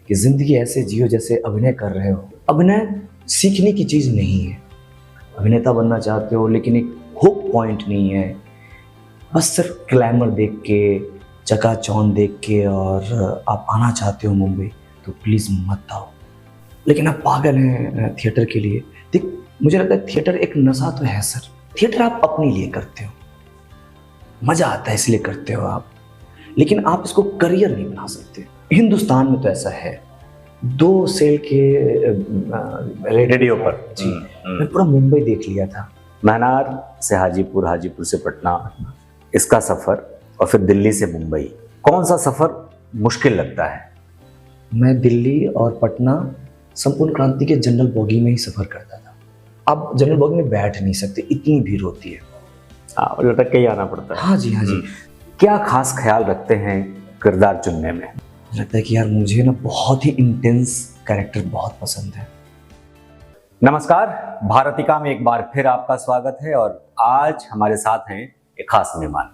कि ज़िंदगी ऐसे जियो जैसे अभिनय कर रहे हो। अभिनय सीखने की चीज़ नहीं है। अभिनेता बनना चाहते हो लेकिन एक हुक पॉइंट नहीं है, बस सिर्फ ग्लैमर देख के, चकाचौंध देख के और आप आना चाहते हो मुंबई, तो प्लीज़ मत आओ। लेकिन आप पागल हैं थिएटर के लिए। देख, मुझे लगता है थिएटर एक नशा तो है सर। थिएटर आप अपने लिए करते हो, मज़ा आता है इसलिए करते हो आप, लेकिन आप इसको करियर नहीं बना सकते। हिंदुस्तान में तो ऐसा है। 2 सेल के रेडियो पर जी मैं पूरा मुंबई देख लिया था। महनार से हाजीपुर, हाजीपुर से पटना, इसका सफ़र, और फिर दिल्ली से मुंबई, कौन सा सफ़र मुश्किल लगता है? मैं दिल्ली और पटना संपूर्ण क्रांति के जनरल बोगी में ही सफ़र करता था। अब जनरल बोगी में बैठ नहीं सकते, इतनी भीड़ होती है। और लटक के ही आना पड़ता है। हाँ जी, हाँ जी। क्या खास ख्याल रखते हैं किरदार चुनने में? लगता है कि यार मुझे ना बहुत ही इंटेंस कैरेक्टर बहुत पसंद है। नमस्कार, भारतिका में एक बार फिर आपका स्वागत है और आज हमारे साथ हैं एक खास मेहमान,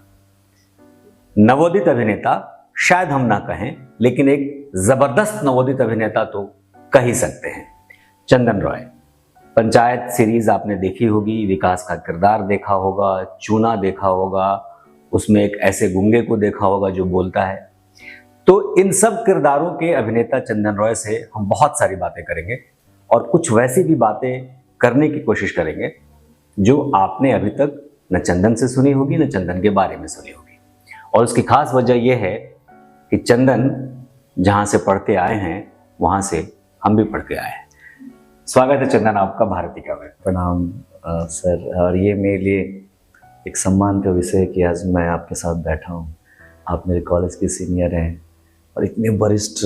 नवोदित अभिनेता, शायद हम ना कहें लेकिन एक जबरदस्त नवोदित अभिनेता तो कह ही सकते हैं, चंदन रॉय। पंचायत सीरीज आपने देखी होगी, विकास का किरदार देखा होगा, चूना देखा होगा, उसमें एक ऐसे गुंगे को देखा होगा जो बोलता है। तो इन सब किरदारों के अभिनेता चंदन रॉय से हम बहुत सारी बातें करेंगे और कुछ वैसी भी बातें करने की कोशिश करेंगे जो आपने अभी तक न चंदन से सुनी होगी न चंदन के बारे में सुनी होगी। और उसकी खास वजह यह है कि चंदन जहाँ से पढ़ के आए हैं वहाँ से हम भी पढ़ के आए हैं। स्वागत है चंदन आपका भारतिका में। प्रणाम सर, और ये मेरे लिए एक सम्मान का विषय है कि आज मैं आपके साथ बैठा हूँ। आप मेरे कॉलेज के सीनियर हैं और इतने वरिष्ठ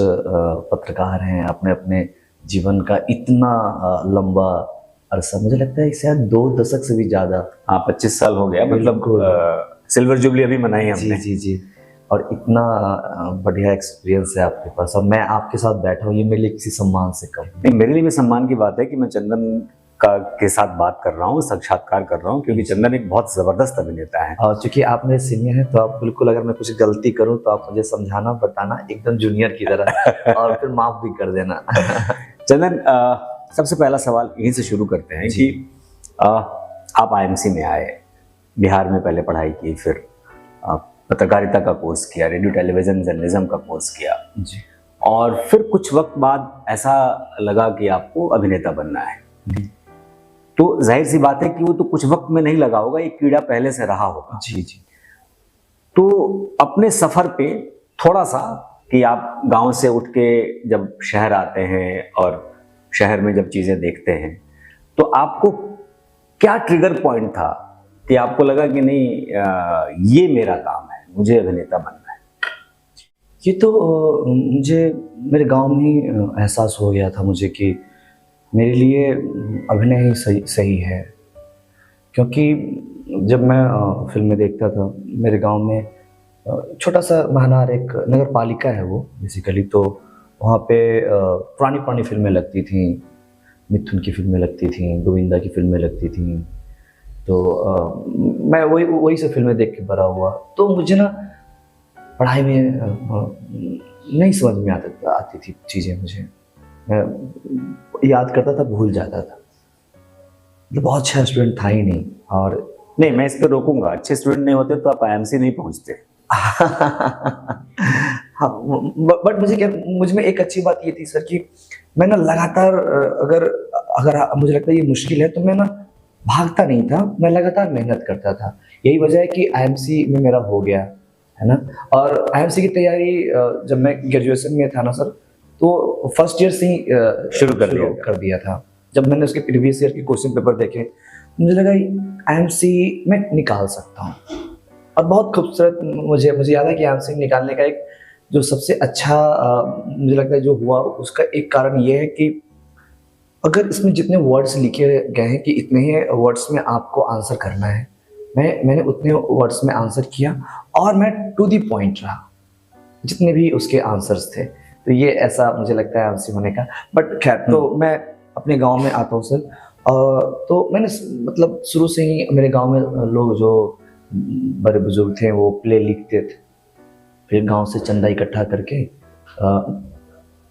पत्रकार हैं। आपने अपने जीवन का इतना लंबा अरसा, मुझे लगता है शायद 2 दशक से भी ज़्यादा। हाँ, 25 साल हो गया, मतलब सिल्वर जुबली अभी मनाई हमने। जी जी जी। और इतना बढ़िया एक्सपीरियंस है आपके पास और मैं आपके साथ बैठा हूँ, ये मेरे लिए किसी सम्मान से कम नहीं। मेरे लिए भी सम्मान की बात है कि मैं चंदन के साथ बात कर रहा हूँ, साक्षात्कार कर रहा हूँ, क्योंकि चंदन एक बहुत ज़बरदस्त अभिनेता है। और चूंकि आप मेरे सीनियर हैं तो आप बिल्कुल, अगर मैं कुछ गलती करूँ तो आप मुझे समझाना, बताना एकदम जूनियर की तरह और फिर माफ़ भी कर देना। चंदन, सबसे पहला सवाल यहीं से शुरू करते हैं कि आप आईएमसी में आए, बिहार में पहले पढ़ाई की, फिर पत्रकारिता का कोर्स किया, रेडियो टेलीविज़न जर्नलिज्म का कोर्स किया जी, और फिर कुछ वक्त बाद ऐसा लगा कि आपको अभिनेता बनना है। तो जाहिर सी बात है कि वो तो कुछ वक्त में नहीं लगा होगा, एक कीड़ा पहले से रहा होगा। जी जी। तो अपने सफ़र पे थोड़ा सा कि आप गांव से उठ के जब शहर आते हैं और शहर में जब चीज़ें देखते हैं, तो आपको क्या ट्रिगर पॉइंट था कि आपको लगा कि नहीं ये मेरा काम है, मुझे अभिनेता बनना है? ये तो मुझे मेरे गांव में ही एहसास हो गया था मुझे कि मेरे लिए अभिनय ही सही है। क्योंकि जब मैं फिल्में देखता था, मेरे गांव में छोटा सा महनार एक नगर पालिका है वो बेसिकली, तो वहाँ पे पुरानी फिल्में लगती थी, मिथुन की फिल्में लगती थी, गोविंदा की फिल्में लगती थी। तो मैं वही से फिल्में देख के बड़ा हुआ। तो मुझे ना पढ़ाई में नहीं समझ में आती थी चीज़ें। मुझे, मैं याद करता था, भूल जाता था। मतलब बहुत अच्छा स्टूडेंट था ही नहीं। और नहीं, मैं इस पर रोकूंगा, अच्छे स्टूडेंट नहीं होते तो आप आईएमसी नहीं पहुंचते। हाँ, बट मुझ में एक अच्छी बात ये थी सर कि मैं ना लगातार, अगर मुझे लगता है ये मुश्किल है तो मैं ना भागता नहीं था, मैं लगातार मेहनत करता था। यही वजह है कि आईएमसी में मेरा हो गया है ना। और आईएमसी की तैयारी जब मैं ग्रेजुएशन में था ना सर, तो फर्स्ट ईयर से ही शुरू कर दिया था। जब मैंने उसके प्रीवियस ईयर के क्वेश्चन पेपर देखे, मुझे लगा आईएमसी में निकाल सकता हूँ। और बहुत खूबसूरत मुझे याद है कि आईएमसी निकालने का एक जो सबसे अच्छा मुझे लगता है जो हुआ, उसका एक कारण ये है कि अगर इसमें जितने वर्ड्स लिखे गए हैं कि इतने ही वर्ड्स में आपको आंसर करना है, मैंने उतने वर्ड्स में आंसर किया और मैं टू दी पॉइंट रहा जितने भी उसके आंसर्स थे। तो ये ऐसा मुझे लगता है आईएमसी होने का। बट खैर, तो मैं अपने गांव में आता हूँ सर, तो मैंने मतलब शुरू से ही मेरे गांव में लोग जो बड़े बुजुर्ग थे वो प्ले लिखते थे, फिर गांव से चंदा इकट्ठा करके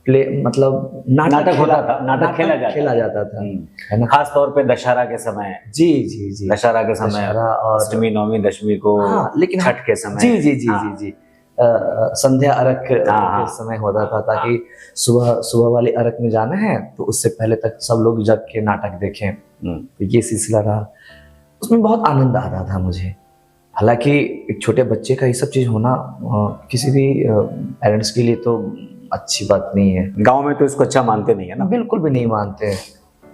प्ले मतलब नाटक होता था, नाटक खेला जाता था, है ना। खास तौर पे दशहरा के समय, जी जी जी, दशहरा के समय, दशहरा और अष्टमी नवमी दशमी को, हाँ, लेकिन छठ के समय, जी जी जी जी जी, संध्या अर्घ के हाँ। समय होता था, ताकि सुबह सुबह वाली अर्घ में जाना है तो उससे पहले तक सब लोग जग के नाटक देखें। तो ये सिलसिला रहा, उसमें बहुत आनंद आता था मुझे। हालांकि एक छोटे बच्चे का ये सब चीज़ होना किसी भी पेरेंट्स के लिए तो अच्छी बात नहीं है। गांव में तो इसको अच्छा मानते नहीं है ना, बिल्कुल भी नहीं मानते हैं।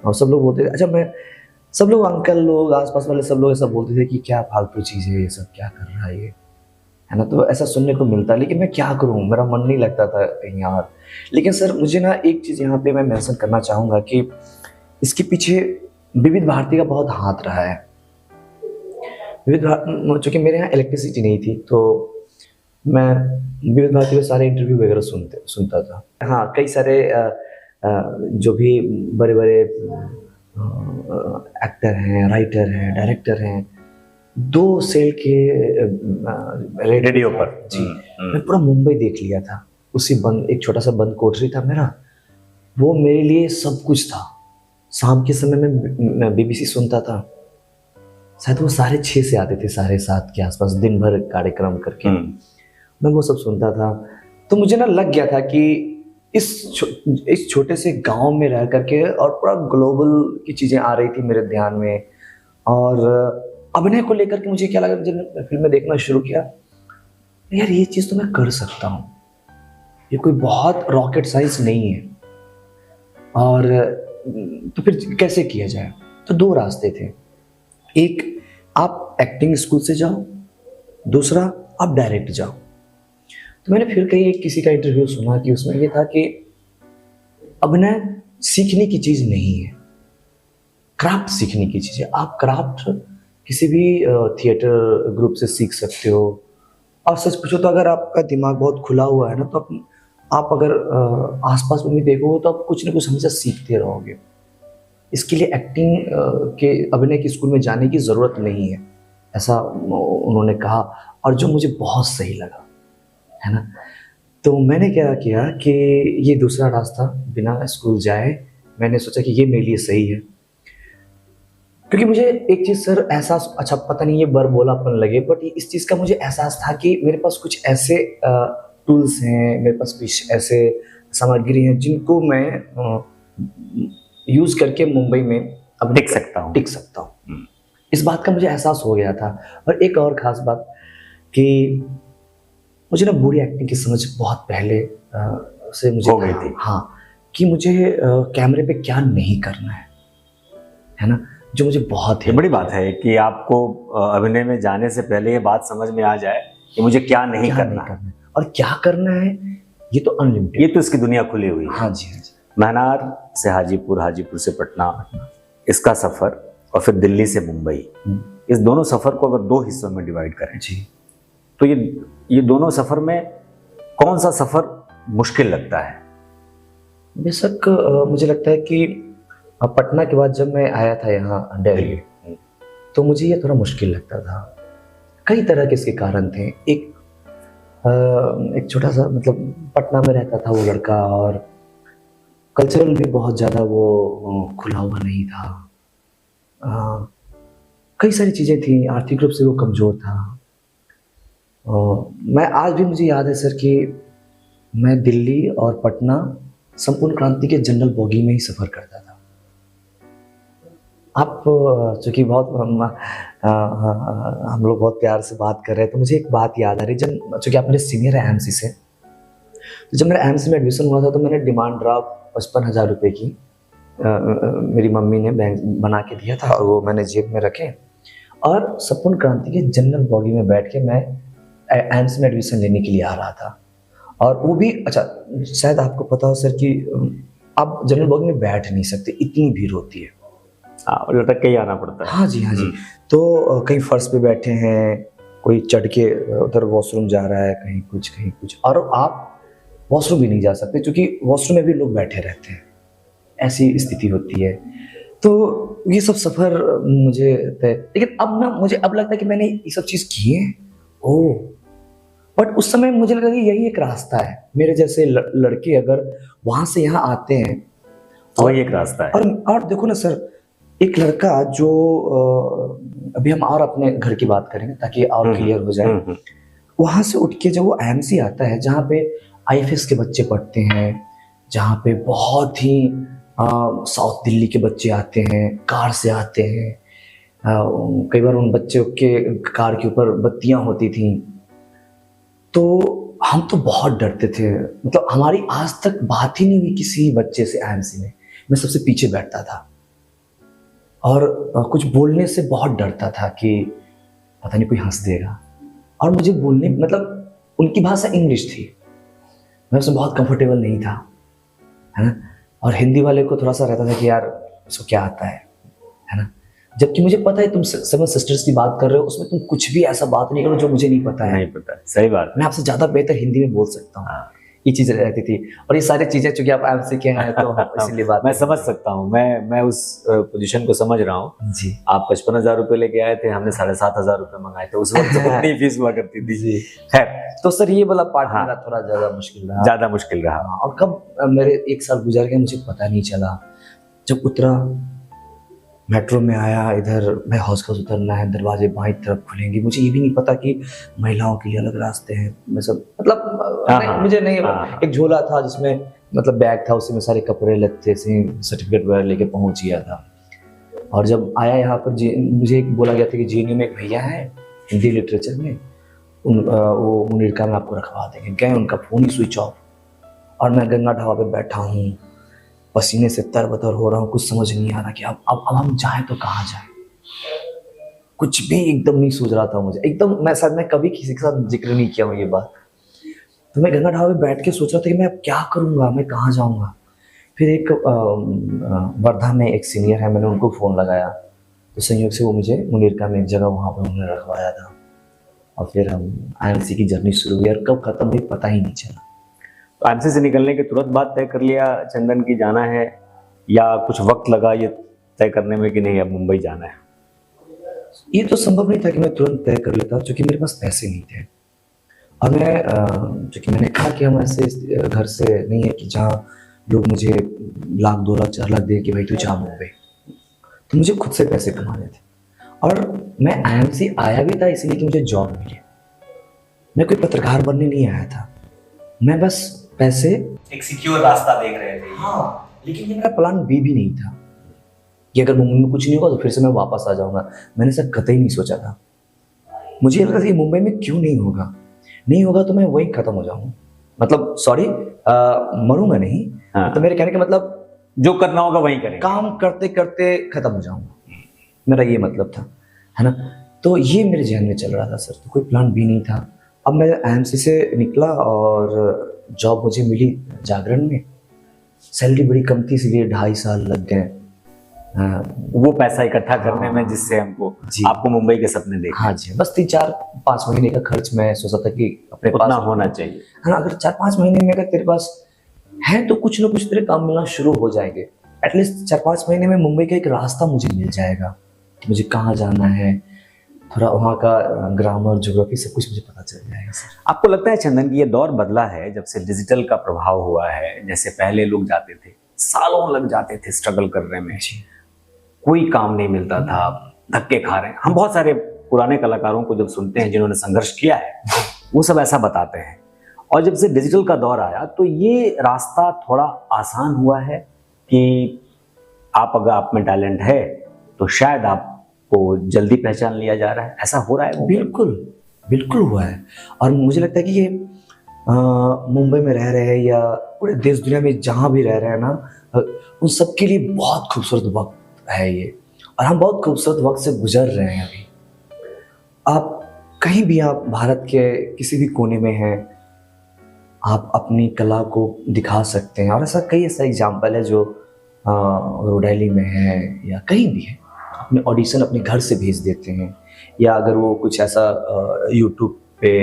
और सब लोग बोलते थे, अच्छा मैं सब लोग अंकल लोग आसपास वाले सब लोग ऐसा बोलते थे कि क्या फालतू चीज़ है ये सब, क्या कर रहा है ये, है ना। तो ऐसा सुनने को मिलता, लेकिन मैं क्या करूं, मेरा मन नहीं लगता था कहीं और। लेकिन सर मुझे ना एक चीज़ यहाँ पे मैं मेंशन करना चाहूँगा कि इसके पीछे विविध भारती का बहुत हाथ रहा है। चूँकि मेरे यहाँ इलेक्ट्रिसिटी नहीं थी तो मैं विविध भारती में सारे इंटरव्यू वगैरह सुनता था। हाँ, कई सारे जो भी बड़े बड़े एक्टर हैं, राइटर हैं, डायरेक्टर हैं, 2 सेल के रेडियो पर जी, मैं पूरा मुंबई देख लिया था। उसी बंद, एक छोटा सा बंद कोठरी था मेरा, वो मेरे लिए सब कुछ था। शाम के समय में मैं बीबीसी सुनता था, शायद वो 6:30 से आते थे, 7:30 के आसपास, दिन भर कार्यक्रम करके मैं वो सब सुनता था। तो मुझे ना लग गया था कि इस छोटे से गांव में रह करके और पूरा ग्लोबल की चीज़ें आ रही थी मेरे ध्यान में। और अभिनय को लेकर के मुझे क्या लगा, जब मैं फिल्में देखना शुरू किया, यार ये चीज़ तो मैं कर सकता हूँ, ये कोई बहुत रॉकेट साइंस नहीं है। और तो फिर कैसे किया जाए, तो 2 रास्ते थे। एक, आप एक्टिंग स्कूल से जाओ, दूसरा आप डायरेक्ट जाओ। तो मैंने फिर कहीं किसी का इंटरव्यू सुना कि उसमें ये था कि अभिनय सीखने की चीज़ नहीं है, क्राफ्ट सीखने की चीज़ है। आप क्राफ्ट किसी भी थिएटर ग्रुप से सीख सकते हो। और सच पूछो तो अगर आपका दिमाग बहुत खुला हुआ है ना, तो आप अगर आसपास में भी देखोगे तो आप कुछ ना कुछ हमेशा सीखते रहोगे। इसके लिए एक्टिंग के अभिनय के स्कूल में जाने की ज़रूरत नहीं है, ऐसा उन्होंने कहा। और जो मुझे बहुत सही लगा, है ना। तो मैंने क्या किया कि ये दूसरा रास्ता बिना स्कूल जाए, मैंने सोचा कि ये मेरे लिए सही है। क्योंकि मुझे एक चीज़ सर एहसास, अच्छा पता नहीं ये बरबोलापन लगे, बट इस चीज़ का मुझे एहसास था कि मेरे पास कुछ ऐसे टूल्स हैं, मेरे पास कुछ ऐसे सामग्री हैं जिनको मैं यूज़ करके मुंबई में अब टिक सकता हूँ। इस बात का मुझे एहसास हो गया था। और एक और ख़ास बात कि मुझे ना बुरी एक्टिंग की समझ बहुत पहले से मुझे हो गई थी। हाँ, कि मुझे कैमरे पे क्या नहीं करना है ना, जो मुझे बहुत ये बड़ी बात है कि आपको अभिनय में जाने से पहले ये बात समझ में आ जाए कि मुझे क्या नहीं करना है और क्या करना है, ये तो अनलिमिटेड, ये तो इसकी दुनिया खुली हुई है। हाँ जी, हाँ जी। महनार से हाजीपुर, हाजीपुर से पटना, इसका सफर, और फिर दिल्ली से मुंबई, इस दोनों सफर को अगर 2 हिस्सों में डिवाइड करें जी, तो ये दोनों सफर में कौन सा सफर मुश्किल लगता है? बेशक मुझे लगता है कि पटना के बाद जब मैं आया था यहाँ दिल्ली, तो मुझे ये थोड़ा मुश्किल लगता था। कई तरह के इसके कारण थे। एक छोटा सा, मतलब पटना में रहता था वो लड़का, और कल्चरल भी बहुत ज़्यादा वो खुला हुआ नहीं था। कई सारी चीज़ें थी, आर्थिक रूप से वो कमज़ोर था। मैं आज भी, मुझे याद है सर कि मैं दिल्ली और पटना संपूर्ण क्रांति के जनरल बोगी में ही सफ़र करता था। आप चूँकि बहुत हम लोग बहुत प्यार से बात कर रहे हैं, तो मुझे एक बात याद आ रही। जब चूँकि आप मेरे सीनियर हैं एमसी से, तो जब मेरा एमसी में एडमिशन हुआ था तो मैंने डिमांड ड्राफ्ट 55,000 रुपये की मेरी मम्मी ने बैंक बना के दिया था, और वो मैंने जेब में रखे, और संपूर्ण क्रांति के जनरल बॉगी में बैठ के मैं एम्स में एडमिशन लेने के लिए आ रहा था। और वो भी, अच्छा शायद आपको पता हो सर कि आप जनरल बॉगी में बैठ नहीं सकते, इतनी भीड़ होती है। लटक के ही आना पड़ता है। हाँ जी, हाँ जी। तो कहीं फर्श पे बैठे हैं, कोई चढ़ के उधर वॉशरूम जा रहा है, कहीं कुछ, और आप वॉशरूम भी नहीं जा सकते क्योंकि वॉशरूम में भी लोग बैठे रहते हैं, ऐसी स्थिति होती है। तो ये सब सफ़र मुझे लेकिन अब ना मुझे अब लगता है कि मैंने ये सब चीज़ की है। ओह, बट उस समय मुझे लगा कि यही एक रास्ता है, मेरे जैसे लड़के अगर वहाँ से यहाँ आते हैं वही एक रास्ता है। और देखो ना सर, एक लड़का जो अभी हम और अपने घर की बात करेंगे ताकि और क्लियर हो जाए। वहाँ से उठ के जब वो आईएमसी आता है जहाँ पे आईएफएस के बच्चे पढ़ते हैं, जहाँ पे बहुत ही साउथ दिल्ली के बच्चे आते हैं, कार से आते हैं, कई बार उन बच्चों के कार के ऊपर बत्तियां होती थी, तो हम तो बहुत डरते थे। मतलब हमारी आज तक बात ही नहीं हुई किसी बच्चे से आईएमसी में। मैं सबसे पीछे बैठता था और कुछ बोलने से बहुत डरता था कि पता नहीं कोई हंस देगा। और मुझे बोलने मतलब उनकी भाषा इंग्लिश थी, मैं उसमें बहुत कंफर्टेबल नहीं था, है ना। और हिंदी वाले को थोड़ा सा रहता था कि यार इसको क्या आता है ना। जबकि मुझे पता है तुम सेवन सिस्टर्स की बात कर रहे हो, उसमें तुम कुछ भी ऐसा बात नहीं करो जो मुझे नहीं पता है। नहीं पता, सही बात। मैं आपसे ज़्यादा बेहतर हिंदी में बोल सकता हूँ। ये चीज़ें रहती थी और ये सारी चीज़ें चूंकि आप आईएमसी के हैं तो इसीलिए बात मैं समझ सकता हूँ। मैं उस पोजीशन को समझ रहा हूँ जी। आप 55,000 रुपये लेके आए थे, हमने 7,500 रुपये मंगाए थे, उस वक्त उतनी फीस हुआ करती थी जी। खैर, तो सर ये वाला पार्ट मेरा थोड़ा ज़्यादा मुश्किल रहा। और कब मेरे 1 साल गुजर गया मुझे पता नहीं चला। जब उतरा, मेट्रो में आया, इधर मैं हाउस उतरना है, दरवाजे बाईं तरफ खुलेंगे, मुझे ये भी नहीं पता कि महिलाओं के लिए अलग रास्ते हैं। मैं सब मतलब मुझे नहीं, एक झोला था जिसमें मतलब बैग था, उसमें सारे कपड़े लत्ते से सर्टिफिकेट वगैरह लेके पहुंच गया था। और जब आया यहाँ पर मुझे बोला गया था कि जेएनयू में एक भैया है हिंदी लिटरेचर में, वो मुनीरका में आपको रखवा देंगे। गए, उनका फ़ोन ही स्विच ऑफ और मैं गंगा ढाबा पे बैठा हूँ, पसीने से तरबतर हो रहा हूँ, कुछ समझ नहीं आ रहा कि अब हम जाएं तो कहाँ जाएं। कुछ भी एकदम नहीं सूझ रहा था मुझे, एकदम। मैं कभी किसी के साथ जिक्र नहीं किया हूँ ये बात। तो मैं गंगा ढाबे बैठ के सोच रहा था कि मैं अब क्या करूँगा, मैं कहाँ जाऊँगा। फिर एक वर्धा में एक सीनियर है, मैंने उनको फ़ोन लगाया तो संयोग से वो मुझे मुनीरका में एक जगह वहाँ पर उन्होंने रखवाया था। और फिर हम आईएमसी की जर्नी शुरू हुई और कब ख़त्म हुई पता ही नहीं चला। तो आईएमसी से निकलने के तुरंत बाद तय कर लिया चंदन की जाना है, या कुछ वक्त लगा ये तय करने में कि नहीं अब मुंबई जाना है? ये तो संभव नहीं था कि मैं तुरंत तय कर लेता, क्योंकि मेरे पास पैसे नहीं थे। और क्योंकि मैंने कहा कि हम ऐसे घर से नहीं है कि जहाँ लोग मुझे 1 लाख 2 लाख 4 लाख दे कि भाई तू जा मुंबई। तो मुझे खुद से पैसे कमाने थे। और मैं आईएमसी आया भी था इसीलिए कि मुझे जॉब मिले। मैं कोई पत्रकार बनने नहीं आया था, मैं बस पैसे, एक सिक्योर रास्ता देख रहे थे। हाँ, लेकिन ये मेरा प्लान बी भी नहीं था कि अगर मुंबई में कुछ नहीं होगा तो फिर से मैं वापस आ जाऊंगा। मैंने सब कतई नहीं सोचा था। मुझे ये लगा था कि मुंबई में क्यों नहीं होगा तो मैं वहीं खत्म हो जाऊंगा। मतलब सॉरी, मरूंगा नहीं। तो मेरे कहने का मतलब जो करना होगा वहीं करेंगे, काम करते करते खत्म हो जाऊंगा, मेरा ये मतलब था, है ना। तो ये मेरे जहन में चल रहा था सर, तो कोई प्लान भी नहीं था। अब मैं आईएमसी से निकला और जॉब मुझे मिली जागरण में। सैलरी बड़ी कम थी इसलिए 2.5 साल लग गए वो पैसा इकट्ठा करने में जिससे आपको मुंबई के सपने देखे। हाँ जी, बस 3-4-5 महीने का खर्च मैं सोचा था कि अपने उतना होना चाहिए, है ना। अगर 4-5 महीने में अगर तेरे पास है तो कुछ ना कुछ तेरे काम मिलना शुरू हो जाएंगे। एटलीस्ट 4-5 महीने में मुंबई का एक रास्ता मुझे मिल जाएगा कि मुझे कहाँ जाना है, थोड़ा वहाँ का ग्रामर, ज्योग्राफी सब कुछ मुझे पता चल जाएगा सर। आपको लगता है चंदन की ये दौर बदला है जब से डिजिटल का प्रभाव हुआ है? जैसे पहले लोग जाते थे, सालों लग जाते थे स्ट्रगल करने में, कोई काम नहीं मिलता था, धक्के खा रहे हैं। हम बहुत सारे पुराने कलाकारों को जब सुनते हैं जिन्होंने संघर्ष किया है, वो सब ऐसा बताते हैं। और जब से डिजिटल का दौर आया तो ये रास्ता थोड़ा आसान हुआ है कि अगर आप में टैलेंट है तो शायद आपको जल्दी पहचान लिया जा रहा है, ऐसा हो रहा है? बिल्कुल हुआ है। और मुझे लगता है कि ये मुंबई में रह रहे हैं या पूरे देश दुनिया में जहाँ भी रह रहे हैं ना, उन सब के लिए बहुत खूबसूरत वक्त है ये। और हम बहुत खूबसूरत वक्त से गुजर रहे हैं अभी। आप कहीं भी, आप भारत के किसी भी कोने में हैं, आप अपनी कला को दिखा सकते हैं। और ऐसा एग्जाम्पल है जो रोड आइलैंड में है या कहीं भी है, अपने ऑडिशन अपने घर से भेज देते हैं। या अगर वो कुछ ऐसा यूट्यूब पे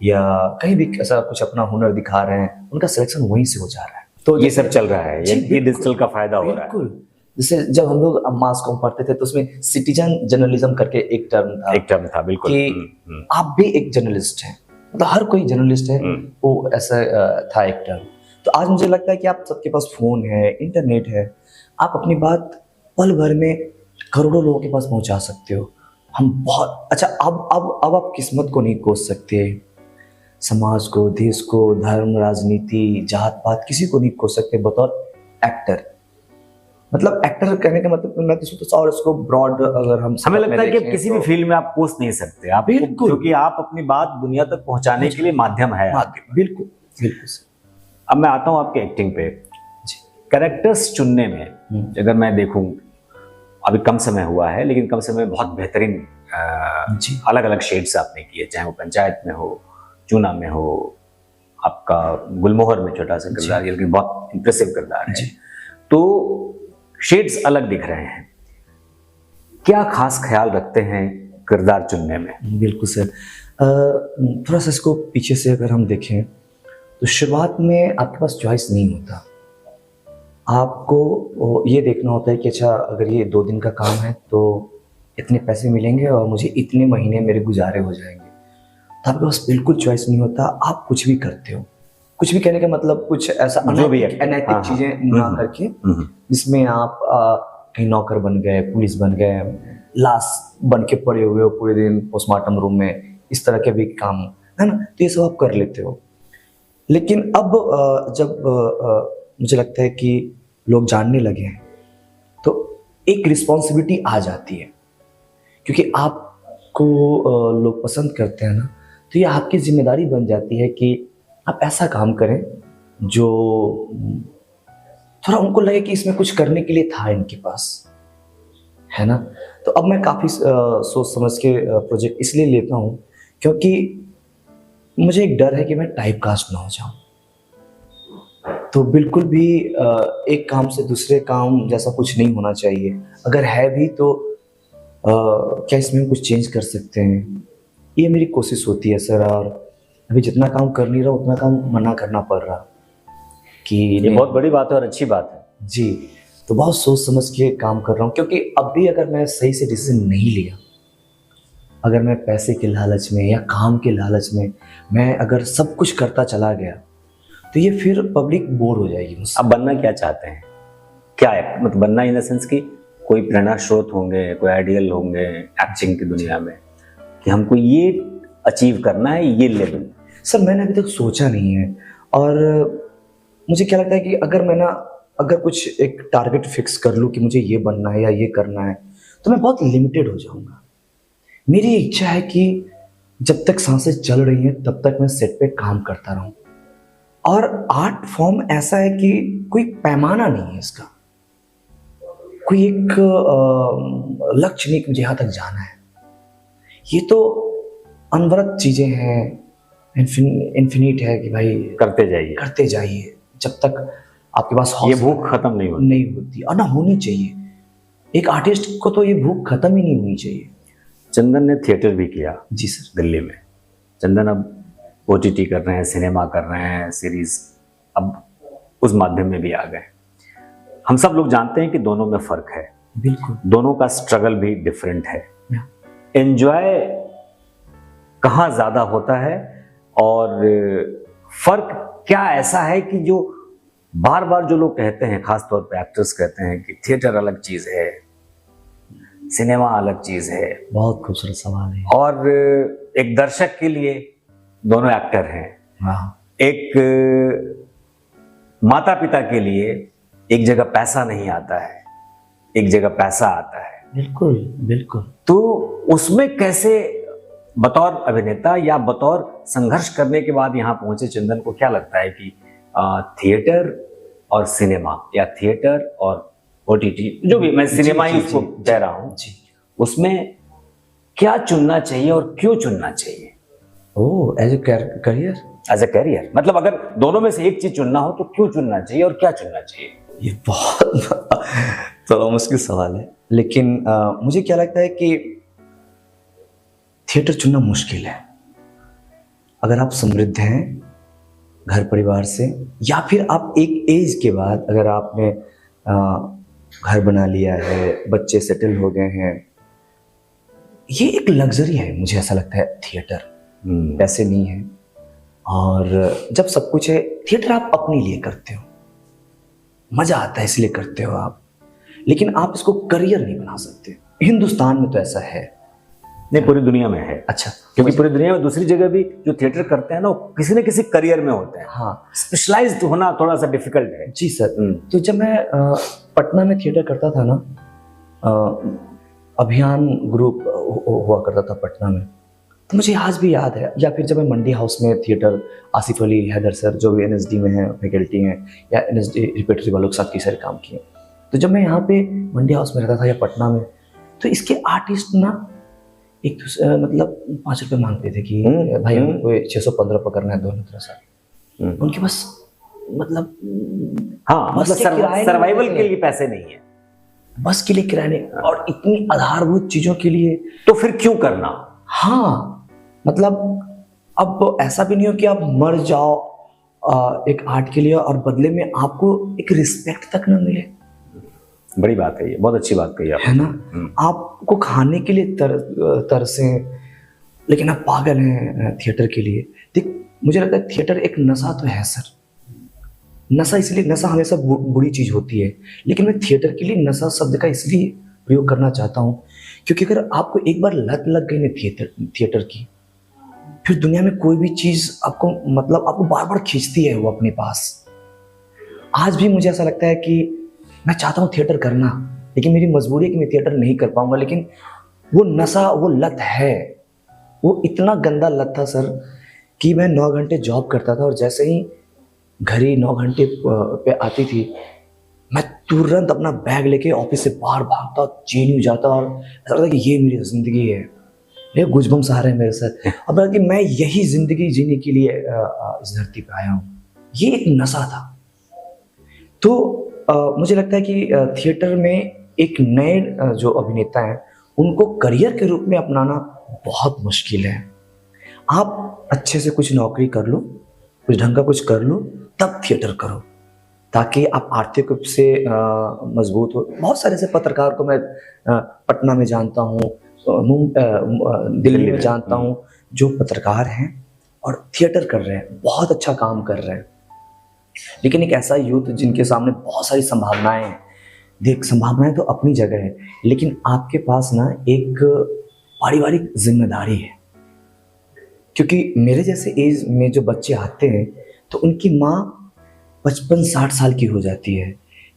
या कहीं भी ऐसा कुछ अपना हुनर दिखा रहे हैं, उनका सिलेक्शन वहीं से हो जा रहा है। तो ये सब चल रहा है, ये डिजिटल का फायदा हो रहा है। बिल्कुल। जैसे जब हम लोग मास कॉम पढ़ते थे तो उसमें सिटीजन जर्नलिज्म करके एक टर्म था। बिल्कुल, कि आप भी एक जर्नलिस्ट हैं, मतलब हर कोई जर्नलिस्ट है वो ऐसा था एक टर्म। तो आज मुझे लगता है कि आप सबके पास फ़ोन है, इंटरनेट है, आप अपनी बात पल भर में करोड़ों लोगों के पास पहुंचा सकते हो। हम बहुत अच्छा, अब आप किस्मत को नहीं कोस सकते, समाज को, देश को, धर्म, राजनीति, जात पात किसी को नहीं कोस सकते बतौर एक्टर। मतलब एक्टर कहने का मतलब मैं तो सोचता हूँ, और इसको ब्रॉड अगर हम हमें लगता है कि किसी भी फील्ड में आप कोस नहीं सकते, आप बिल्कुल, क्योंकि आप अपनी बात दुनिया तक पहुंचाने के लिए माध्यम है आपके पास। बिल्कुल बिल्कुल। अब मैं आता हूं आपके एक्टिंग पे। कैरेक्टर्स चुनने में अगर मैं देखूं, अभी कम समय हुआ है लेकिन कम समय में बहुत बेहतरीन अलग अलग शेड्स आपने किए, चाहे वो पंचायत में हो, चूना में हो, आपका गुलमोहर में छोटा सा किरदार, ये लेकिन बहुत इंप्रेसिव किरदार है। तो शेड्स अलग दिख रहे हैं, क्या खास ख्याल रखते हैं किरदार चुनने में? बिल्कुल सर, थोड़ा सा इसको पीछे से अगर हम देखें तो शुरुआत में आपके पास चॉइस नहीं होता। आपको ये देखना होता है कि अच्छा अगर ये 2 दिन का काम है तो इतने पैसे मिलेंगे और मुझे इतने महीने मेरे गुजारे हो जाएंगे। तो आपके पास बिल्कुल चॉइस नहीं होता, आप कुछ भी करते हो। कुछ भी कहने का मतलब कुछ ऐसा अनैतिक चीजें ना करके, जिसमें आप कहीं नौकर बन गए, पुलिस बन गए, लाश बन के पड़े हुए हो पूरे दिन पोस्टमार्टम रूम में, इस तरह के भी काम है ना, तो ये सब आप कर लेते हो। लेकिन अब जब मुझे लगता है कि लोग जानने लगे हैं तो एक रिस्पॉन्सिबिलिटी आ जाती है, क्योंकि आपको लोग पसंद करते हैं ना, तो ये आपकी जिम्मेदारी बन जाती है कि आप ऐसा काम करें जो थोड़ा उनको लगे कि इसमें कुछ करने के लिए था इनके पास, है ना। तो अब मैं काफ़ी सोच समझ के प्रोजेक्ट इसलिए लेता हूँ क्योंकि मुझे एक डर है कि मैं टाइप कास्ट ना हो जाऊँ। तो बिल्कुल भी एक काम से दूसरे काम जैसा कुछ नहीं होना चाहिए, अगर है भी तो क्या इसमें हम कुछ चेंज कर सकते हैं, ये मेरी कोशिश होती है सर। और अभी जितना काम कर नहीं रहा उतना काम मना करना पड़ रहा कि ये बहुत बड़ी बात है और अच्छी बात है जी। तो बहुत सोच समझ के काम कर रहा हूँ, क्योंकि अब भी अगर मैं सही से डिसीजन नहीं लिया, अगर मैं पैसे के लालच में या काम के लालच में मैं अगर सब कुछ करता चला गया तो ये फिर पब्लिक बोर हो जाएगी मुझसे। अब बनना क्या चाहते हैं? क्या है मतलब बनना इन द सेंस कि कोई प्रेरणा स्रोत होंगे, कोई आइडियल होंगे एक्टिंग की दुनिया में कि हमको ये अचीव करना है, ये लेवल? सर मैंने अभी तक सोचा नहीं है, और मुझे क्या लगता है कि अगर कुछ एक टारगेट फिक्स कर लूँ कि मुझे ये बनना है या ये करना है तो मैं बहुत लिमिटेड हो जाऊंगा। मेरी इच्छा है कि जब तक सांसें चल रही हैं तब तक मैं सेट पे काम करता रहूं, और आर्ट फॉर्म ऐसा है कि कोई पैमाना नहीं है इसका, कोई एक लक्ष्य नहीं कि मुझे यहाँ तक जाना है। ये तो अनवरत चीजें हैं, इन्फिनिट है कि भाई करते जाइए जब तक आपके पास ये भूख खत्म नहीं होती और ना होनी चाहिए। एक आर्टिस्ट को तो ये भूख खत्म ही नहीं होनी चाहिए। चंदन ने थिएटर भी किया जी सर, दिल्ली में। चंदन अब OTT कर रहे हैं, सिनेमा कर रहे हैं, सीरीज, अब उस माध्यम में भी आ गए। हम सब लोग जानते हैं कि दोनों में फर्क है, बिल्कुल, दोनों का स्ट्रगल भी डिफरेंट है। एंजॉय कहाँ ज्यादा होता है और फर्क क्या ऐसा है कि जो बार बार जो लोग कहते हैं, खासतौर पे एक्टर्स कहते हैं कि थिएटर अलग चीज है, सिनेमा अलग चीज है। बहुत खूबसूरत सवाल है। और एक दर्शक के लिए दोनों एक्टर हैं, एक माता पिता के लिए एक जगह पैसा नहीं आता है, एक जगह पैसा आता है। बिल्कुल बिल्कुल। तो उसमें कैसे बतौर अभिनेता या बतौर संघर्ष करने के बाद यहाँ पहुंचे चंदन को क्या लगता है कि थिएटर और सिनेमा या थिएटर और OTT, जो भी मैं सिनेमा ही उसको कह रहा हूँ, उसमें क्या चुनना चाहिए और क्यों चुनना चाहिए? एज ए करियर, मतलब अगर दोनों में से एक चीज चुनना हो तो क्यों चुनना चाहिए और क्या चुनना चाहिए? ये बहुत थोड़ा मुश्किल सवाल है, लेकिन मुझे क्या लगता है कि थिएटर चुनना मुश्किल है अगर आप समृद्ध हैं घर परिवार से, या फिर आप एक एज के बाद अगर आपने घर बना लिया है, बच्चे सेटल हो गए हैं। ये एक लग्जरी है, मुझे ऐसा लगता है थिएटर पैसे नहीं है, और जब सब कुछ है, थिएटर आप अपने लिए करते हो, मजा आता है इसलिए करते हो आप, लेकिन आप इसको करियर नहीं बना सकते। हिंदुस्तान में तो ऐसा है, नहीं पूरी दुनिया में है। अच्छा, क्योंकि पूरी दुनिया में दूसरी जगह भी जो थिएटर करते हैं ना, वो किसी न किसी करियर में होते हैं। हाँ, स्पेशलाइज्ड होना थोड़ा सा डिफिकल्ट है। जी सर। तो जब मैं पटना में थिएटर करता था ना, अभियान ग्रुप हुआ करता था पटना में, तो मुझे आज भी याद है। या फिर जब मैं मंडी हाउस में थिएटर, आसिफ अली हैदर सर जो भी एनएसडी में हैं, फैकल्टी हैं, या एनएसडी रिपेटरी वालों के साथ कई सारे काम किए। तो जब मैं यहाँ पे मंडी हाउस में रहता था या पटना में, तो इसके आर्टिस्ट ना एक मतलब 5 रुपये मांगते थे कि भाई हमको 615 पकड़ना है दोनों तरह से। उनके पास मतलब हाँ, मतलब सर्वाइवल के लिए पैसे नहीं है, बस के लिए किराए नहीं, और इतनी आधारभूत चीजों के लिए तो फिर क्यों करना। हाँ, मतलब अब ऐसा भी नहीं हो कि आप मर जाओ एक आर्ट के लिए और बदले में आपको एक रिस्पेक्ट तक ना मिले। बड़ी बात है ये, बहुत अच्छी बात कही आप, है ना। आपको खाने के लिए तरसें, लेकिन आप पागल हैं थिएटर के लिए। देख, मुझे लगता है थिएटर एक नशा तो है सर। नशा इसलिए, नशा हमेशा बुरी चीज होती है, लेकिन मैं थिएटर के लिए नशा शब्द का इसलिए प्रयोग करना चाहता हूँ क्योंकि अगर आपको एक बार लत लग गई ना थिएटर की, फिर दुनिया में कोई भी चीज आपको मतलब आपको बार बार खींचती है वो अपने पास। आज भी मुझे ऐसा लगता है कि मैं चाहता हूँ थिएटर करना, लेकिन मेरी मजबूरी है कि मैं थिएटर नहीं कर पाऊंगा। लेकिन वो नशा, वो लत है, वो इतना गंदा लत था सर कि मैं 9 घंटे जॉब करता था और जैसे ही घड़ी 9 घंटे पे आती थी, मैं तुरंत अपना बैग लेके ऑफिस से बाहर भागता, चेंज हो जाता और ऐसा लगता कि ये मेरी जिंदगी है, ये गुजबम सा रहे मेरे साथ। अब कि मैं यही जिंदगी जीने के लिए इस धरती पे आया हूँ। ये एक नशा था। तो मुझे लगता है कि थिएटर में एक नए जो अभिनेता हैं उनको करियर के रूप में अपनाना बहुत मुश्किल है। आप अच्छे से कुछ नौकरी कर लो, कुछ ढंग का कुछ कर लो, तब थिएटर करो, ताकि आप आर्थिक रूप से मजबूत हो। बहुत सारे ऐसे पत्रकार को मैं पटना में जानता हूँ, दिल्ली में जानता हूँ, जो पत्रकार हैं और थिएटर कर रहे हैं, बहुत अच्छा काम कर रहे हैं। लेकिन एक ऐसा यूथ जिनके सामने बहुत सारी संभावनाएं हैं। देख, संभावनाएं तो अपनी जगह है, लेकिन आपके पास ना एक पारिवारिक जिम्मेदारी है। क्योंकि मेरे जैसे एज में जो बच्चे आते हैं तो उनकी माँ 55-60 साल की हो जाती है,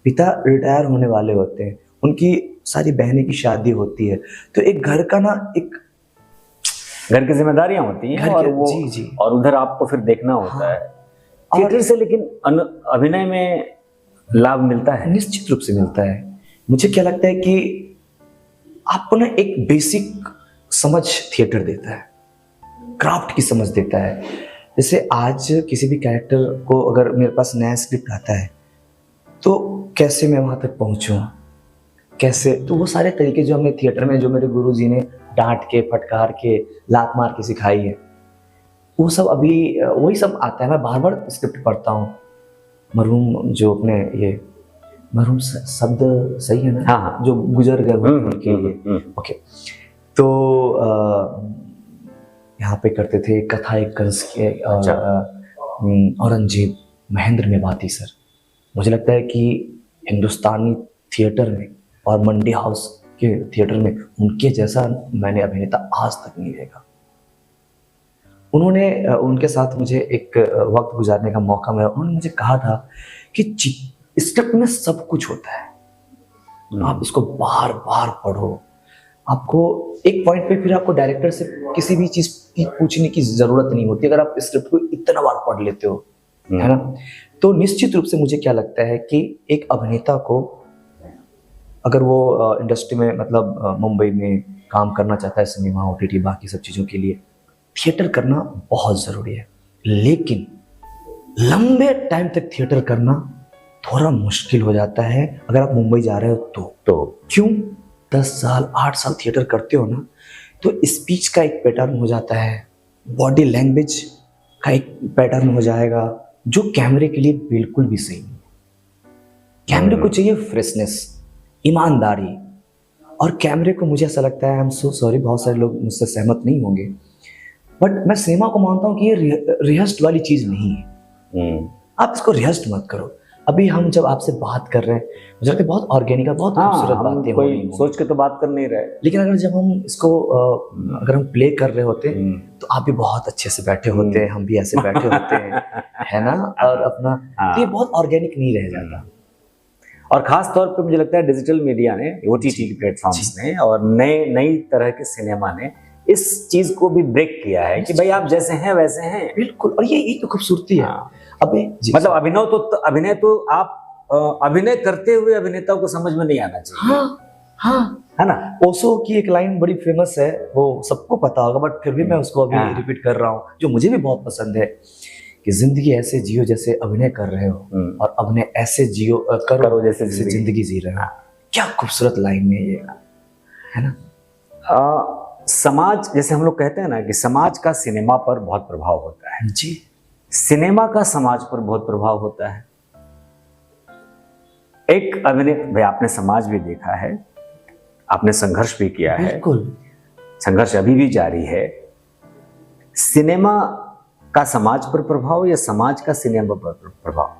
पिता रिटायर होने वाले होते हैं, उनकी सारी बहनें की शादी होती है। तो एक घर का ना, एक घर की जिम्मेदारियां होती हैं और वो जी। और उधर आपको फिर देखना होता हाँ, है। थिएटर से लेकिन अभिनय में लाभ मिलता है? निश्चित रूप से मिलता है। मुझे क्या लगता है कि आपको ना एक बेसिक समझ थिएटर देता है, क्राफ्ट की समझ देता है। जैसे आज किसी भी कैरेक्टर को अगर मेरे पास नया स्क्रिप्ट आता है तो कैसे मैं वहाँ तक पहुँचूँ, कैसे, तो वो सारे तरीके जो हमने थिएटर में, जो मेरे गुरुजी ने डांट के, फटकार के, लात मार के सिखाई है, वो सब अभी वही सब आता है। मैं बार बार स्क्रिप्ट पढ़ता हूँ। मरहूम जो अपने ये मरहूम शब्द सही है ना? हाँ, जो गुजर गए उनके लिए। ओके, तो यहाँ पे करते थे कथा एक कंस के, औरंगजेब, महेंद्र मेवाती सर। मुझे लगता है कि हिंदुस्तानी थिएटर में और मंडी हाउस के थिएटर में उनके जैसा मैंने अभिनेता आज तक नहीं देखा। उन्होंने, उनके साथ मुझे एक वक्त गुजारने का मौका मिला। उन्होंने मुझे कहा था कि स्क्रिप्ट में सब कुछ होता है, आप इसको बार बार पढ़ो। आपको एक पॉइंट पे फिर आपको डायरेक्टर से किसी भी चीज की पूछने की जरूरत नहीं होती अगर आप स्क्रिप्ट को इतना बार पढ़ लेते हो, है ना। तो निश्चित रूप से मुझे क्या लगता है कि एक अभिनेता को अगर वो इंडस्ट्री में, मतलब मुंबई में काम करना चाहता है, सिनेमा, ओटीटी, बाकी सब चीज़ों के लिए थिएटर करना बहुत ज़रूरी है। लेकिन लंबे टाइम तक थिएटर करना थोड़ा मुश्किल हो जाता है अगर आप मुंबई जा रहे हो तो क्यों? 10 साल 8 साल थिएटर करते हो ना, तो स्पीच का एक पैटर्न हो जाता है, बॉडी लैंग्वेज का एक पैटर्न हो जाएगा, जो कैमरे के लिए बिल्कुल भी सही नहीं। कैमरे को चाहिए फ्रेशनेस, ईमानदारी, और कैमरे को, मुझे ऐसा लगता है, आई एम सो सॉरी, बहुत सारे लोग मुझसे सहमत नहीं होंगे, बट मैं सिनेमा को मानता हूँ कि ये रिहर्स्ड वाली चीज नहीं है। आप इसको रिहर्स्ड मत करो। अभी हम जब आपसे बात कर रहे हैं मुझे लगता है बहुत ऑर्गेनिक है, बहुत खूबसूरत बातें हो रही कोई हैं। सोच के तो बात कर नहीं रहे, लेकिन अगर जब हम इसको अगर हम प्ले कर रहे होते तो आप भी बहुत अच्छे से बैठे होते हैं, हम भी ऐसे बैठे होते हैं, है ना, और अपना तो ये बहुत ऑर्गेनिक नहीं रह जाता। और खास तौर पे मुझे लगता है डिजिटल मीडिया ने, ओटीटी प्लेटफॉर्म्स ने और नई तरह के सिनेमा ने इस चीज को भी ब्रेक किया है कि भाई आप जैसे हैं वैसे हैं। बिल्कुल, और ये तो खूबसूरती है। अभी मतलब अभिनय तो आप अभिनय करते हुए अभिनेताओं को समझ में नहीं आना चाहिए। हाँ, है ना। ओशो की एक लाइन बड़ी फेमस है, वो सबको पता होगा बट फिर भी मैं उसको अभी रिपीट कर रहा हूँ, जो मुझे भी बहुत पसंद है कि जिंदगी ऐसे जियो जैसे अभिनय कर रहे हो, और अभिनय ऐसे जियो करो जैसे जिंदगी जी रहे हो। क्या खूबसूरत लाइन है ये, है ना। समाज, जैसे हम लोग कहते हैं ना कि समाज का सिनेमा पर बहुत प्रभाव होता है जी, सिनेमा का समाज पर बहुत प्रभाव होता है। एक अभिनय, भाई आपने समाज भी देखा है, आपने संघर्ष भी किया है, बिल्कुल संघर्ष अभी भी जारी है। सिनेमा का समाज पर प्रभाव या समाज का सिनेमा पर प्रभाव,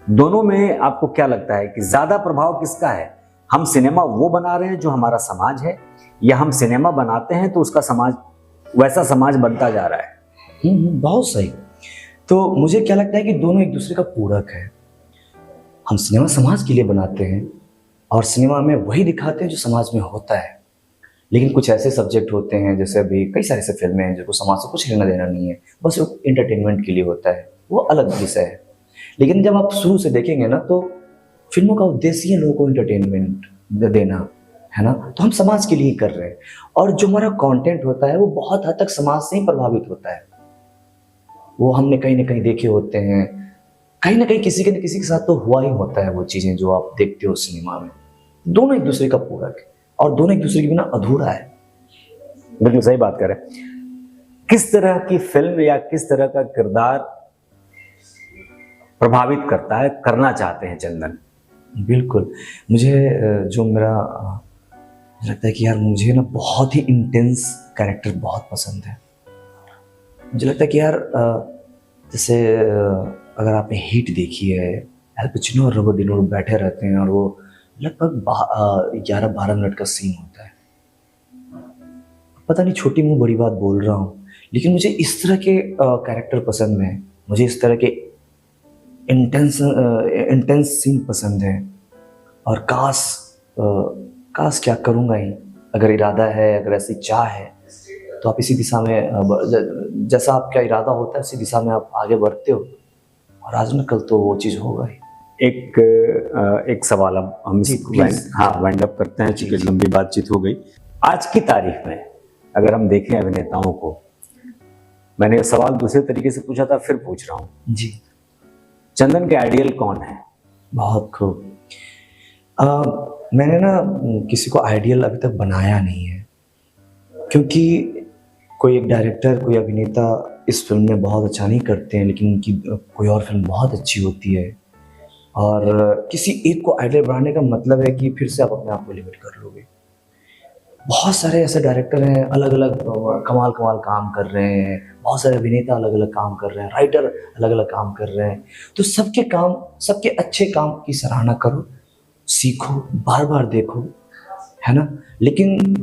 दोनों में आपको क्या लगता है कि ज्यादा प्रभाव किसका है? हम सिनेमा वो बना रहे हैं जो हमारा समाज है, या हम सिनेमा बनाते हैं तो उसका समाज वैसा समाज बनता जा रहा है? बहुत सही। तो मुझे क्या लगता है कि दोनों एक दूसरे का पूरक है। हम सिनेमा समाज के लिए बनाते हैं और सिनेमा में वही दिखाते हैं जो समाज में होता है। लेकिन कुछ ऐसे सब्जेक्ट होते हैं, जैसे अभी कई सारे ऐसे फिल्में हैं जिनको समाज से कुछ लेना देना नहीं है, बस वो एंटरटेनमेंट के लिए होता है, वो अलग विषय है। लेकिन जब आप शुरू से देखेंगे ना, तो फिल्मों का उद्देश्य है लोगों को एंटरटेनमेंट देना, है ना। तो हम समाज के लिए कर रहे हैं, और जो हमारा कंटेंट होता है वो बहुत हद तक समाज से ही प्रभावित होता है। वो हमने कहीं ना कहीं देखे होते हैं, कहीं ना कहीं किसी के न किसी के साथ तो हुआ ही होता है वो चीजें जो आप देखते हो सिनेमा में। दोनों एक दूसरे का पूरक है और दोनों एक दूसरे के बिना अधूरा है। बिल्कुल सही बात करें। किस तरह की फिल्म या किस तरह का किरदार प्रभावित करता है, करना चाहते हैं चंदन? बिल्कुल, मुझे जो मेरा लगता है कि यार मुझे ना बहुत ही इंटेंस कैरेक्टर बहुत पसंद है। मुझे लगता है कि यार जैसे अगर आपने हिट देखी है, एल पचिनो और रॉबर्ट डिनिरो बैठे रहते हैं और वो लगभग 11-12 मिनट का सीन होता है। पता नहीं छोटी मुंह बड़ी बात बोल रहा हूँ, लेकिन मुझे इस तरह के कैरेक्टर पसंद है, मुझे इस तरह के इंटेंस सीन पसंद है। और काश क्या करूँगा ही, अगर इरादा है, अगर ऐसी चाह है तो आप इसी दिशा में जैसा आपका इरादा होता है उसी दिशा में आप आगे बढ़ते हो, और आज न कल तो वो चीज़ होगा ही। एक सवाल अब हम वाइंड अप करते हैं, चूंकि लंबी बातचीत हो गई। आज की तारीख में अगर हम देखें अभिनेताओं को, मैंने सवाल दूसरे तरीके से पूछा था, फिर पूछ रहा हूँ जी, चंदन के आइडियल कौन है? बहुत खूब। मैंने ना किसी को आइडियल अभी तक बनाया नहीं है, क्योंकि कोई एक डायरेक्टर, कोई अभिनेता इस फिल्म में बहुत अच्छा नहीं करते हैं, लेकिन उनकी कोई और फिल्म बहुत अच्छी होती है। और किसी एक को आइडियल बनाने का मतलब है कि फिर से आप अपने आप को लिमिट कर लोगे। बहुत सारे ऐसे डायरेक्टर हैं, अलग अलग कमाल काम कर रहे हैं, बहुत सारे अभिनेता अलग अलग काम कर रहे हैं, राइटर अलग अलग काम कर रहे हैं। तो सबके अच्छे काम की सराहना करो, सीखो, बार बार देखो, है ना। लेकिन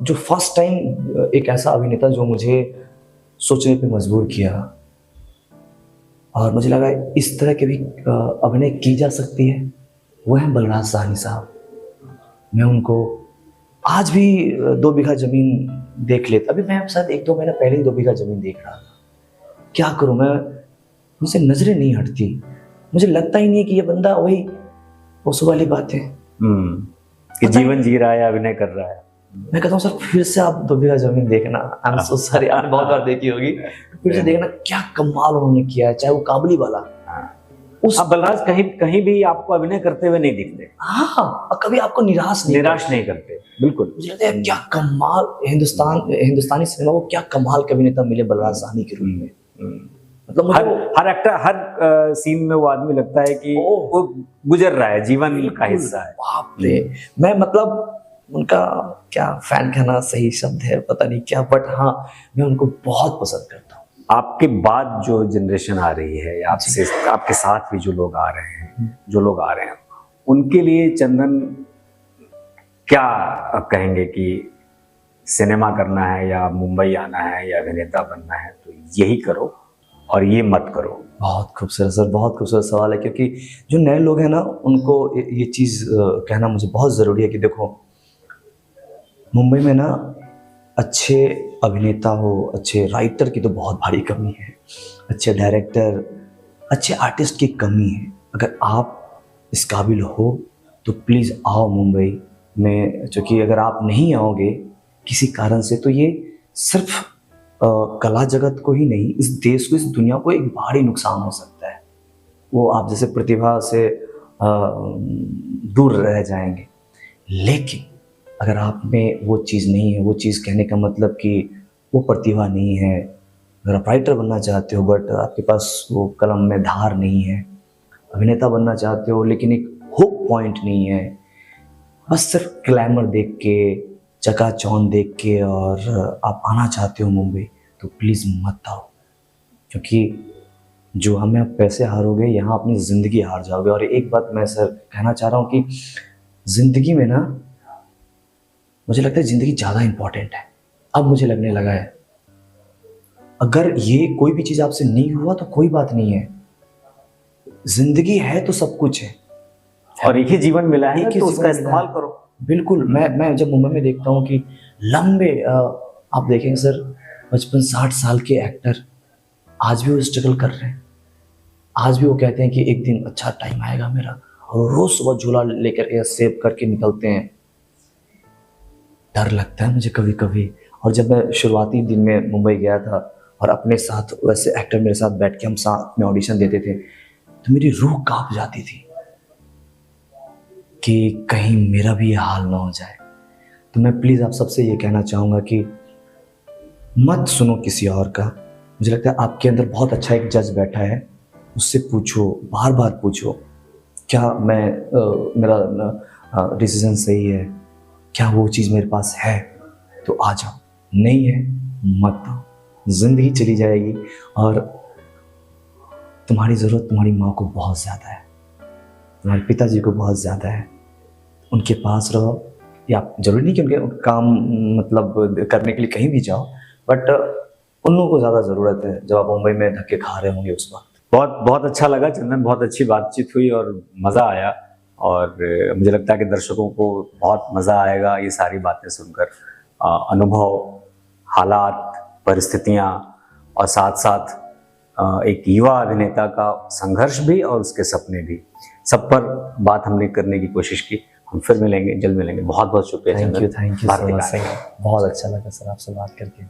जो फर्स्ट टाइम एक ऐसा अभिनेता जो मुझे सोचने पे मजबूर किया और मुझे लगा इस तरह के भी अभिनय की जा सकती है, वो है बलराज साहनी साहब। मैं उनको आज भी 2 बीघा जमीन देख लेता। अभी मैं शायद 1-2 महीना पहले ही 2 बीघा जमीन देख रहा था। क्या करूं मैं, मुझसे नजरें नहीं हटती। मुझे लगता ही नहीं कि ये बंदा वही उस वाली बात है कि जीवन जी रहा है, अभिनय कर रहा है। मैं कहता हूँ सर फिर से आप 2 बीघा जमीन देखना, आई एम सो सॉरी, आपने बहुत बार देखी होगी, फिर से देखना, क्या कमाल उन्होंने किया है, चाहे वो काबुली वाला। बलराज कहीं भी आपको अभिनय करते हुए नहीं दिखते। हाँ, और कभी आपको निराश नहीं करते। बिल्कुल, मुझे लगता है क्या कमाल हिंदुस्तानी सिनेमा को क्या कमाल के अभिनेता मिले बलराज साहनी के रूप में। मतलब हर एक्टर, हर सीन में वो आदमी लगता है कि वो गुजर रहा है, जीवन का हिस्सा है। बाप रे, मैं मतलब उनका क्या फैन कहना सही शब्द है पता नहीं क्या, बट हाँ मैं उनको बहुत पसंद करता हूँ। आपके बाद जो जनरेशन आ रही है, आपसे आपके साथ भी जो लोग आ रहे हैं, उनके लिए चंदन क्या कहेंगे कि सिनेमा करना है या मुंबई आना है या अभिनेता बनना है तो यही करो और ये मत करो? बहुत खूबसूरत सर, बहुत खूबसूरत सवाल है, क्योंकि जो नए लोग हैं ना उनको ये चीज़ कहना मुझे बहुत ज़रूरी है कि देखो, मुंबई में ना अच्छे अभिनेता हो, अच्छे राइटर की तो बहुत भारी कमी है, अच्छे डायरेक्टर, अच्छे आर्टिस्ट की कमी है। अगर आप इस काबिल हो तो प्लीज़ आओ मुंबई में, क्योंकि अगर आप नहीं आओगे किसी कारण से तो ये सिर्फ कला जगत को ही नहीं, इस देश को, इस दुनिया को एक भारी नुकसान हो सकता है। वो आप जैसे प्रतिभा से दूर रह जाएंगे। लेकिन अगर आप में वो चीज़ नहीं है, वो चीज़ कहने का मतलब कि वो प्रतिभा नहीं है, अगर आप राइटर बनना चाहते हो बट आपके पास वो कलम में धार नहीं है, अभिनेता बनना चाहते हो लेकिन एक हुक पॉइंट नहीं है, बस सिर्फ ग्लैमर देख के, चकाचौंध देख के और आप आना चाहते हो मुंबई, तो प्लीज़ मत आओ। क्योंकि जो हमें आप पैसे हारोगे, यहाँ अपनी ज़िंदगी हार जाओगे। और एक बात मैं सर कहना चाह रहा हूँ कि ज़िंदगी में ना मुझे लगता है ज़िंदगी ज़्यादा इम्पॉर्टेंट है। अब मुझे लगने लगा है, अगर ये कोई भी चीज़ आपसे नहीं हुआ तो कोई बात नहीं है, ज़िंदगी है तो सब कुछ है और एक ही जीवन मिला है तो उसका इस्तेमाल करो। बिल्कुल। मैं जब मुंबई में देखता हूँ कि लंबे आप देखेंगे सर 55-60 साल के एक्टर आज भी वो स्ट्रगल कर रहे हैं। आज भी वो कहते हैं कि एक दिन अच्छा टाइम आएगा मेरा, और रोज सुबह झोला लेकर या सेव करके निकलते हैं। डर लगता है मुझे कभी कभी। और जब मैं शुरुआती दिन में मुंबई गया था और अपने साथ वैसे एक्टर मेरे साथ बैठ के हम साथ में ऑडिशन देते थे, तो मेरी रूह कांप जाती थी कि कहीं मेरा भी ये हाल ना हो जाए। तो मैं प्लीज़ आप सबसे ये कहना चाहूँगा कि मत सुनो किसी और का। मुझे लगता है आपके अंदर बहुत अच्छा एक जज बैठा है, उससे पूछो, बार बार पूछो, क्या मेरा डिसीजन सही है, क्या वो चीज़ मेरे पास है, तो आ जाओ, नहीं है मत आओ। ज़िंदगी चली जाएगी और तुम्हारी ज़रूरत तुम्हारी माँ को बहुत ज़्यादा है, तुम्हारे पिताजी को बहुत ज़्यादा है। उनके पास रहो, या जरूरी नहीं कि उनके काम मतलब करने के लिए कहीं भी जाओ, बट उन लोगों को ज़्यादा ज़रूरत है जब आप मुंबई में धक्के खा रहे होंगे उस वक्त। बहुत बहुत अच्छा लगा चंदन, बहुत अच्छी बातचीत हुई और मज़ा आया, और मुझे लगता है कि दर्शकों को बहुत मज़ा आएगा ये सारी बातें सुनकर। अनुभव, हालात, परिस्थितियाँ और साथ साथ एक युवा अभिनेता का संघर्ष भी और उसके सपने भी, सब पर बात हमने करने की कोशिश की। हम फिर मिलेंगे, जल्द मिलेंगे। बहुत बहुत शुक्रिया Chandan. Thank you so much sir, बहुत अच्छा लगा सर आपसे बात करके।